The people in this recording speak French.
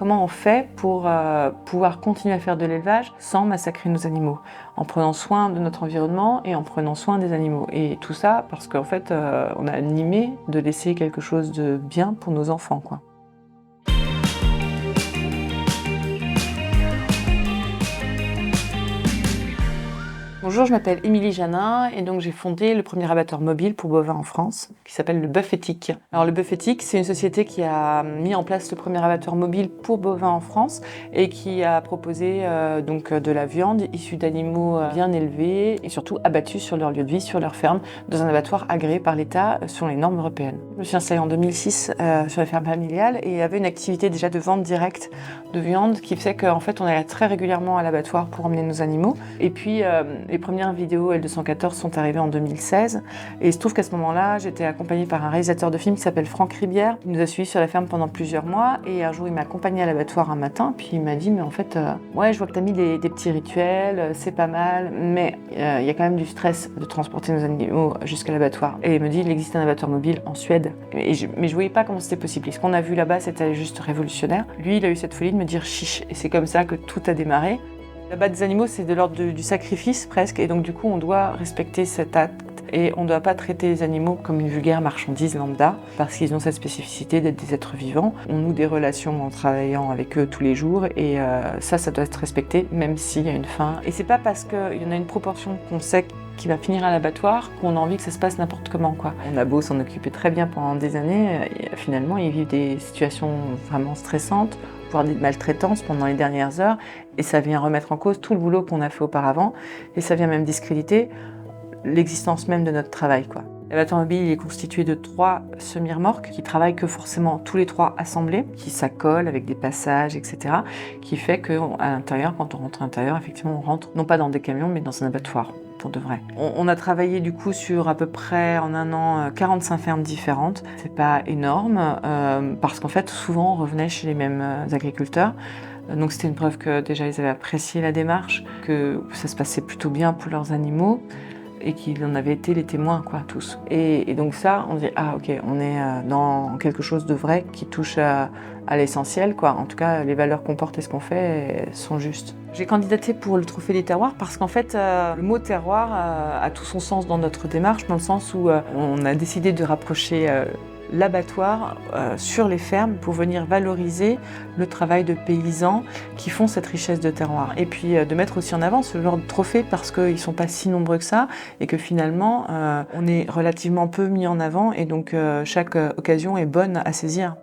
Comment on fait pour pouvoir continuer à faire de l'élevage sans massacrer nos animaux, en prenant soin de notre environnement et en prenant soin des animaux. Et tout ça parce qu'en fait, on a animé de laisser quelque chose de bien pour nos enfants, quoi. Bonjour, je m'appelle Émilie Janin et donc j'ai fondé le premier abattoir mobile pour bovins en France qui s'appelle le Bœuf Éthique. Alors le Bœuf Éthique, c'est une société qui a mis en place le premier abattoir mobile pour bovins en France et qui a proposé donc de la viande issue d'animaux bien élevés et surtout abattus sur leur lieu de vie, sur leur ferme, dans un abattoir agréé par l'État selon les normes européennes. Je me suis installée en 2006 sur la ferme familiale et avait une activité déjà de vente directe de viande qui fait qu'en fait on allait très régulièrement à l'abattoir pour emmener nos animaux. Et puis les premières vidéos L214 sont arrivées en 2016 et il se trouve qu'à ce moment-là, j'étais accompagnée par un réalisateur de film qui s'appelle Franck Ribière. Il nous a suivis sur la ferme pendant plusieurs mois et un jour il m'a accompagnée à l'abattoir un matin puis il m'a dit mais en fait ouais je vois que t'as mis des petits rituels, c'est pas mal mais il y a quand même du stress de transporter nos animaux jusqu'à l'abattoir. Et il me dit il existe un abattoir mobile en Suède mais je voyais pas comment c'était possible. Et ce qu'on a vu là-bas c'était juste révolutionnaire. Lui il a eu cette folie de me dire chiche et c'est comme ça que tout a démarré. L'abattre des animaux, c'est de l'ordre du sacrifice presque, et donc du coup, on doit respecter cet acte et on ne doit pas traiter les animaux comme une vulgaire marchandise lambda, parce qu'ils ont cette spécificité d'être des êtres vivants. On noue des relations en travaillant avec eux tous les jours, et ça doit être respecté, même s'il y a une fin. Et c'est pas parce qu'il y en a une proportion qu'on sait qui va finir à l'abattoir qu'on a envie que ça se passe n'importe comment, quoi. On a beau s'en occuper très bien pendant des années, et finalement, ils vivent des situations vraiment stressantes, voire des maltraitances pendant les dernières heures, et ça vient remettre en cause tout le boulot qu'on a fait auparavant, et ça vient même discréditer l'existence même de notre travail, quoi. L'abattoir mobile est constitué de 3 semi-remorques qui travaillent que forcément tous les 3 assemblés, qui s'accolent avec des passages, etc. Qui fait qu'à l'intérieur, quand on rentre à l'intérieur, effectivement, on rentre non pas dans des camions, mais dans un abattoir. Pour de vrai. On a travaillé du coup sur à peu près en un an 45 fermes différentes. C'est pas énorme parce qu'en fait souvent on revenait chez les mêmes agriculteurs. Donc c'était une preuve que déjà ils avaient apprécié la démarche, que ça se passait plutôt bien pour leurs animaux et qu'ils en avaient été les témoins, quoi, tous. Et donc ça, on dit ah ok, on est dans quelque chose de vrai qui touche à l'essentiel, quoi. En tout cas, les valeurs qu'on porte et ce qu'on fait sont justes. J'ai candidaté pour le Trophée des terroirs parce qu'en fait, le mot terroir a tout son sens dans notre démarche, dans le sens où on a décidé de rapprocher l'abattoir sur les fermes pour venir valoriser le travail de paysans qui font cette richesse de terroir. Et puis de mettre aussi en avant ce genre de trophée parce qu'ils ne sont pas si nombreux que ça et que finalement on est relativement peu mis en avant et donc chaque occasion est bonne à saisir.